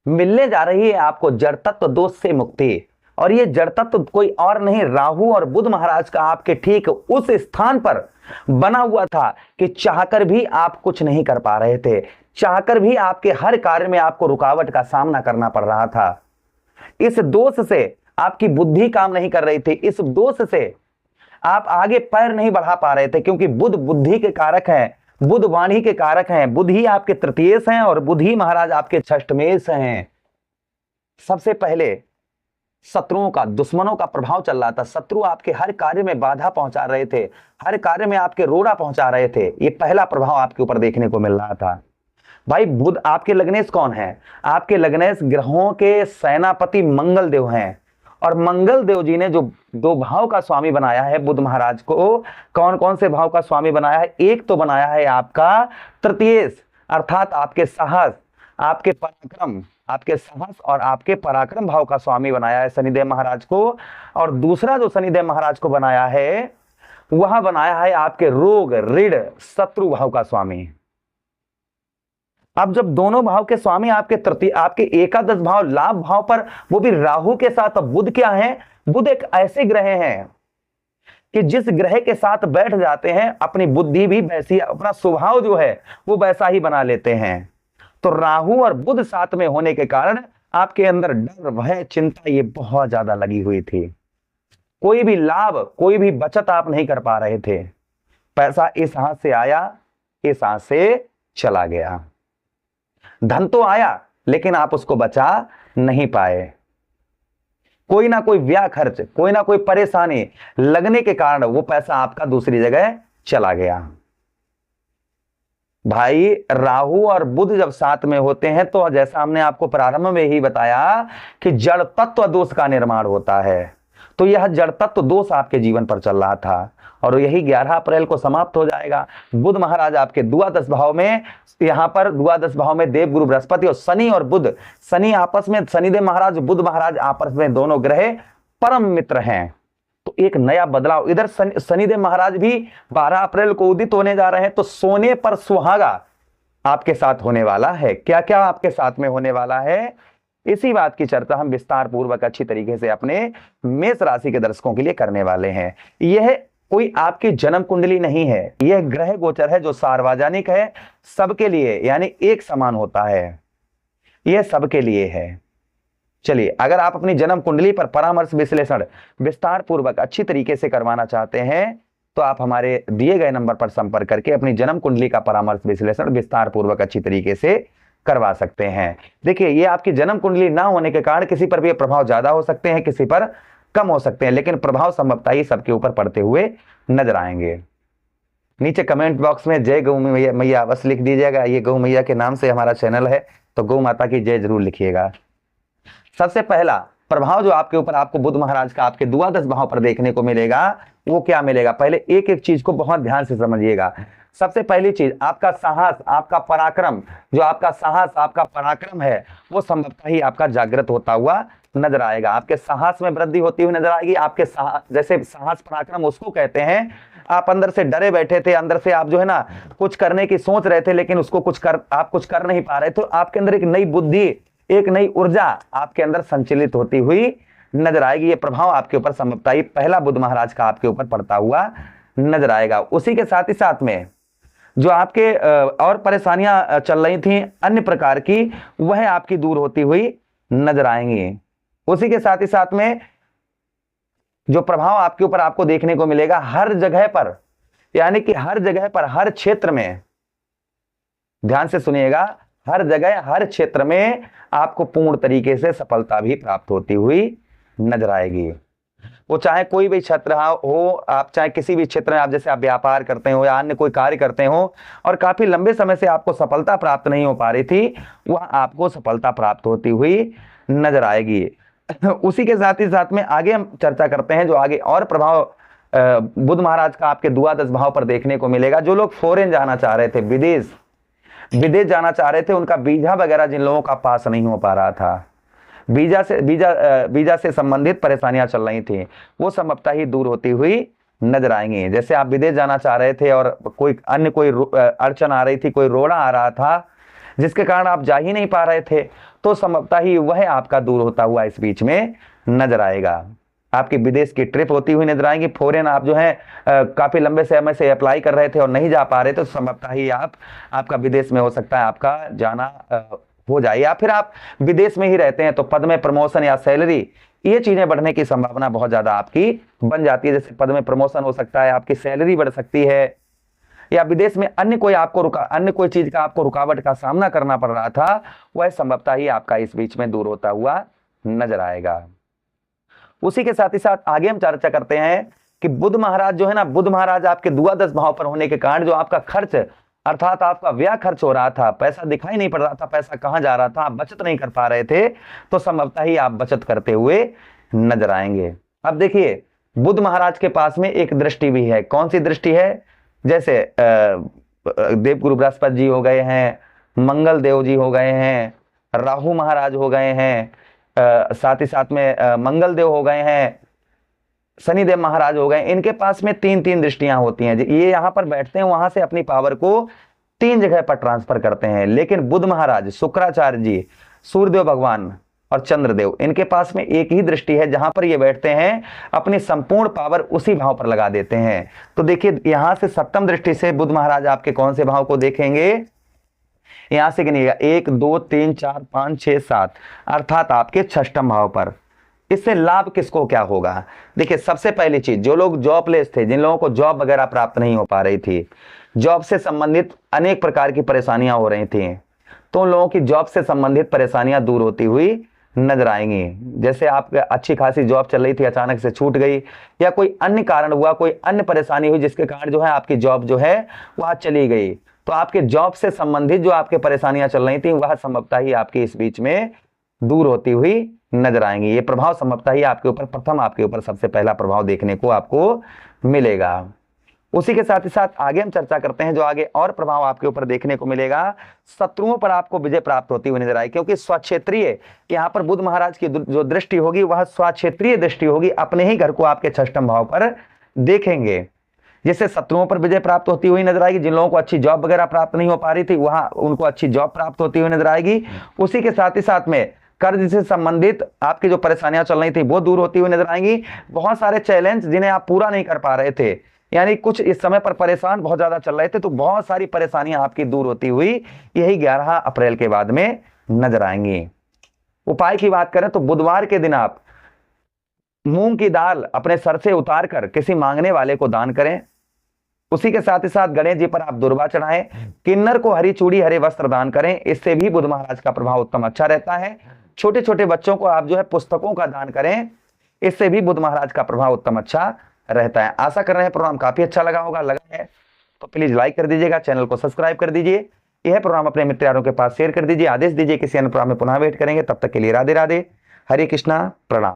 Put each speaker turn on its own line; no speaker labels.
मिलने जा रही है आपको जड़ तत्व दोष से मुक्ति। और ये जड़ तत्व कोई और नहीं, राहु और बुध महाराज का आपके ठीक उस स्थान पर बना हुआ था कि चाहकर भी आप कुछ नहीं कर पा रहे थे, चाहकर भी आपके हर कार्य में आपको रुकावट का सामना करना पड़ रहा था। इस दोष से आपकी बुद्धि काम नहीं कर रही थी, इस दोष से आप आगे पैर नहीं बढ़ा पा रहे थे, क्योंकि बुध बुद्धि के कारक हैं, बुध वाणी के कारक हैं, बुध ही आपके तृतीयेश हैं और बुध ही महाराज आपके षष्ठमेश हैं। सबसे पहले शत्रुओं का, दुश्मनों का प्रभाव चल रहा था। शत्रु आपके हर कार्य में बाधा पहुंचा रहे थे, हर कार्य में आपके रोड़ा पहुंचा रहे थे। ये पहला प्रभाव आपके ऊपर देखने को मिल रहा था। भाई बुध आपके लग्नेश कौन है? आपके लग्नेश ग्रहों के सेनापति मंगल देव हैं। और मंगल देव जी ने जो 2 भाव का स्वामी बनाया है बुध महाराज को, कौन कौन से भाव का स्वामी बनाया है? एक तो बनाया है आपका तृतीयेश, अर्थात आपके साहस, आपके पराक्रम, आपके साहस और आपके पराक्रम भाव का स्वामी बनाया है शनिदेव महाराज को। और दूसरा जो शनिदेव महाराज को बनाया है वह बनाया है आपके रोग, ऋण, शत्रु भाव का स्वामी। अब जब दोनों भाव के स्वामी आपके तृतीय, आपके एकादश भाव लाभ भाव पर, वो भी राहु के साथ, बुध क्या है? बुध एक ऐसे ग्रह हैं कि जिस ग्रह के साथ बैठ जाते हैं अपनी बुद्धि भी वैसी, अपना स्वभाव जो है वो वैसा ही बना लेते हैं। तो राहु और बुध साथ में होने के कारण आपके अंदर डर, भय, चिंता ये बहुत ज्यादा लगी हुई थी। कोई भी लाभ, कोई भी बचत आप नहीं कर पा रहे थे। पैसा इस हाथ से आया, इस हाथ से चला गया। धन तो आया लेकिन आप उसको बचा नहीं पाए। कोई ना कोई व्यय खर्च, कोई ना कोई परेशानी लगने के कारण वो पैसा आपका दूसरी जगह चला गया। भाई राहु और बुध जब साथ में होते हैं तो जैसा हमने आपको प्रारंभ में ही बताया कि जड़ तत्व दोष का निर्माण होता है। तो यह जड़ तत्व दोष आपके जीवन पर चल रहा था और यही 11 अप्रैल को समाप्त हो जाएगा। बुध महाराज आपके द्वादश भाव में, यहां पर द्वादश भाव में देवगुरु बृहस्पति और शनि और बुध, शनि आपस में, शनिदेव महाराज बुध महाराज आपस में दोनों ग्रह परम मित्र हैं। तो एक नया बदलाव, इधर शनिदेव महाराज भी 12 अप्रैल को उदित होने जा रहे हैं। तो सोने पर सुहागा आपके साथ होने वाला है। क्या क्या आपके साथ में होने वाला है, इसी बात की चर्चा हम विस्तार पूर्वक अच्छी तरीके से अपने मेष राशि के दर्शकों के लिए करने वाले हैं। यह कोई आपकी जन्म कुंडली नहीं है, यह ग्रह गोचर है जो सार्वजनिक है, सबके लिए, यानी एक समान होता है, यह सबके लिए है। चलिए, अगर आप अपनी जन्म कुंडली पर परामर्श विश्लेषण विस्तार पूर्वक अच्छी तरीके से करवाना चाहते हैं तो आप हमारे दिए गए नंबर पर संपर्क करके अपनी जन्म कुंडली का परामर्श विश्लेषण विस्तार पूर्वक अच्छी तरीके से करवा सकते हैं। देखिए, ये आपकी जन्म कुंडली ना होने के कारण किसी पर भी प्रभाव ज्यादा हो सकते हैं, किसी पर कम हो सकते हैं, लेकिन प्रभाव संभवतः ही सबके ऊपर पड़ते हुए नजर आएंगे। नीचे कमेंट बॉक्स में जय गौ मैया अवश्य लिख दीजिएगा। ये गौ मैया के नाम से हमारा चैनल है, तो गौ माता की जय जरूर लिखिएगा। सबसे पहला प्रभाव जो आपके ऊपर आपको बुध महाराज का आपके द्वादश भाव पर देखने को मिलेगा वो क्या मिलेगा, पहले एक एक चीज को बहुत ध्यान से समझिएगा। सबसे पहली चीज, आपका साहस, आपका पराक्रम, जो आपका साहस, आपका पराक्रम है वो संभवतः ही आपका जागृत होता हुआ नजर आएगा। आपके साहस में वृद्धि होती हुई नजर आएगी। आपके जैसे साहस पराक्रम उसको कहते हैं, आप अंदर से डरे बैठे थे, अंदर से आप जो है ना कुछ करने की सोच रहे थे लेकिन उसको आप कुछ कर नहीं पा रहे, तो आपके अंदर एक नई बुद्धि, एक नई ऊर्जा आपके अंदर संचलित होती हुई नजर आएगी। ये प्रभाव आपके ऊपर संभवतः ही पहला बुध महाराज का आपके ऊपर पड़ता हुआ नजर आएगा। उसी के साथ ही साथ में जो आपके और परेशानियां चल रही थी अन्य प्रकार की, वह आपकी दूर होती हुई नजर आएंगी। उसी के साथ ही साथ में जो प्रभाव आपके ऊपर आपको देखने को मिलेगा हर जगह पर, यानी कि हर जगह पर, हर क्षेत्र में, ध्यान से सुनिएगा, हर जगह हर क्षेत्र में आपको पूर्ण तरीके से सफलता भी प्राप्त होती हुई नजर आएगी। वो चाहे कोई भी क्षेत्र हो, आप चाहे किसी भी क्षेत्र में, आप जैसे आप व्यापार करते हो या अन्य कोई कार्य करते हो और काफी लंबे समय से आपको सफलता प्राप्त नहीं हो पा रही थी, वह आपको सफलता प्राप्त होती हुई नजर आएगी। उसी के साथ ही साथ में आगे हम चर्चा करते हैं जो आगे और प्रभाव बुध महाराज का आपके द्वादश भाव पर देखने को मिलेगा। जो लोग फॉरेन जाना चाह रहे थे, विदेश जाना चाह रहे थे, उनका वीजा वगैरह जिन लोगों का पास नहीं हो पा रहा था, वीजा से संबंधित परेशानियां चल रही थी, वो संभवतः ही दूर होती हुई नजर आएंगी। जैसे आप विदेश जाना चाह रहे थे और कोई अन्य कोई अड़चन आ रही थी, कोई रोड़ा आ रहा था, जिसके कारण आप जा ही नहीं पा रहे थे, तो संभवतः ही वह आपका दूर होता हुआ इस बीच में नजर आएगा। आपकी विदेश की ट्रिप होती हुई नजर आएगी, फॉरेन आप जो है काफी लंबे समय से अप्लाई कर रहे थे और नहीं जा पा रहे, तो संभवतः ही आपका विदेश में हो सकता है आपका जाना हो जाए, या फिर आप विदेश में ही रहते हैं तो पद में प्रमोशन या सैलरी, ये चीजें बढ़ने की संभावना बहुत ज्यादा आपकी बन जाती है। जैसे पद में प्रमोशन हो सकता है, आपकी सैलरी बढ़ सकती है, या विदेश में अन्य कोई चीज का आपको रुकावट का सामना करना पड़ रहा था, वह संभवतः ही आपका इस बीच में दूर होता हुआ नजर आएगा। उसी के साथ ही साथ आगे हम चर्चा करते हैं कि बुध महाराज जो है ना, बुध महाराज आपके द्वादश भाव पर होने के कारण जो आपका खर्च अर्थात आपका व्यय खर्च हो रहा था, पैसा दिखाई नहीं पड़ रहा था, पैसा कहां जा रहा था, आप बचत नहीं कर पा रहे थे, तो संभवतः ही आप बचत करते हुए नजर आएंगे। अब देखिए बुध महाराज के पास में एक दृष्टि भी है। कौन सी दृष्टि है? जैसे देवगुरु बृहस्पति जी हो गए हैं, मंगल देव जी हो गए हैं, राहु महाराज हो गए हैं, साथ ही साथ में मंगल देव हो गए हैं, शनिदेव महाराज हो गए। इनके पास में तीन तीन दृष्टियां होती हैं। ये यहां पर बैठते हैं, वहां से अपनी पावर को तीन जगह पर ट्रांसफर करते हैं। लेकिन बुध महाराज, शुक्राचार्य जी, सूर्यदेव भगवान और चंद्रदेव, इनके पास में एक ही दृष्टि है, जहां पर ये बैठते हैं अपनी संपूर्ण पावर उसी भाव पर लगा देते हैं। तो देखिए यहां से सप्तम दृष्टि से बुध महाराज आपके कौन से भाव को देखेंगे? यहां से गिनिएगा 1 2 3 4 5 6 7, अर्थात आपके षष्ठम भाव पर। इससे लाभ किसको क्या होगा? देखिए सबसे पहली चीज, जो लोग जॉबलेस थे, जिन लोगों को जॉब वगैरह प्राप्त नहीं हो पा रही थी, जॉब से संबंधित अनेक प्रकार की परेशानियां हो रही थी, तो उन लोगों की जॉब से संबंधित परेशानियां दूर होती हुई नजर आएंगी। जैसे आप अच्छी खासी जॉब चल रही थी, अचानक से छूट गई, या कोई अन्य कारण हुआ, कोई अन्य परेशानी हुई जिसके कारण जो है आपकी जॉब जो है वह चली गई, तो आपके जॉब से संबंधित जो आपके परेशानियां चल रही थी वह संभवतः ही आपकी इस बीच में दूर होती हुई नजर आएंगी। ये प्रभाव संभवतः ही आपके ऊपर, प्रथम आपके ऊपर सबसे पहला प्रभाव देखने को आपको मिलेगा। उसी के साथ ही साथ आगे हम चर्चा करते हैं जो आगे और प्रभाव आपके ऊपर देखने को मिलेगा। शत्रुओं पर आपको विजय प्राप्त होती हुई नजर आएगी, क्योंकि स्वक्षेत्रीय, यहाँ पर बुध महाराज की जो दृष्टि होगी वह स्वक्षेत्रीय दृष्टि होगी, अपने ही घर को आपके षष्ठम भाव पर देखेंगे, जिससे शत्रुओं पर विजय प्राप्त होती हुई नजर आएगी। जिन लोगों को अच्छी जॉब वगैरह प्राप्त नहीं हो पा रही थी, वहां उनको अच्छी जॉब प्राप्त होती हुई नजर आएगी। उसी के साथ ही साथ में कर्ज से संबंधित आपकी जो परेशानियां चल रही थी वो दूर होती हुई नजर आएंगी। बहुत सारे चैलेंज जिन्हें आप पूरा नहीं कर पा रहे थे, यानी कुछ इस समय पर परेशान बहुत ज्यादा चल रहे थे, तो बहुत सारी परेशानियां आपकी दूर होती हुई यही 11 अप्रैल के बाद में नजर आएंगी। उपाय की बात करें तो बुधवार के दिन आप मूंग की दाल अपने सर से उतार कर किसी मांगने वाले को दान करें। उसी के साथ ही साथ गणेश जी पर आप दुर्वा चढ़ाएं, किन्नर को हरी चूड़ी हरे वस्त्र दान करें, इससे भी बुध महाराज का प्रभाव उत्तम अच्छा रहता है। छोटे छोटे बच्चों को आप जो है पुस्तकों का दान करें, इससे भी बुध महाराज का प्रभाव उत्तम अच्छा रहता है। आशा कर रहे हैं प्रोग्राम काफी अच्छा लगा होगा। लगा है तो प्लीज लाइक कर दीजिएगा, चैनल को सब्सक्राइब कर दीजिए, यह प्रोग्राम अपने मित्र यारों के पास शेयर कर दीजिए। आदेश दीजिए किसी अन्य प्रोग्राम में पुनः वेट करेंगे, तब तक के लिए राधे राधे, हरे कृष्णा, प्रणाम।